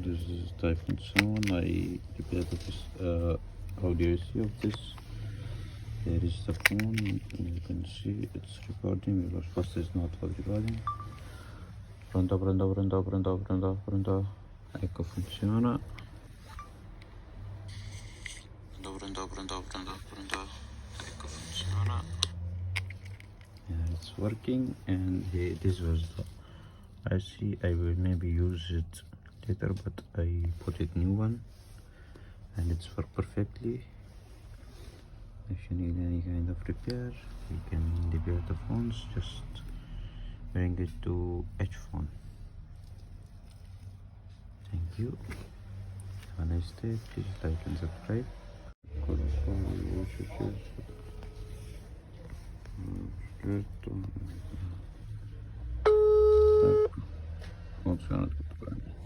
This is typing sound. I prepared this audio issue of this. There is the phone, and you can see it's recording because first is not for recording. Pronto. Ecco funziona. Pronto. Ecco funziona. Yeah, it's working, and this was the I see. I will maybe use it later, but I put it new one, and it's work perfectly. If you need any kind of repair, you can repair the phones. Just bring it to iPhone. Thank you. Have a nice day. Please like and subscribe. Funziona tutto bene.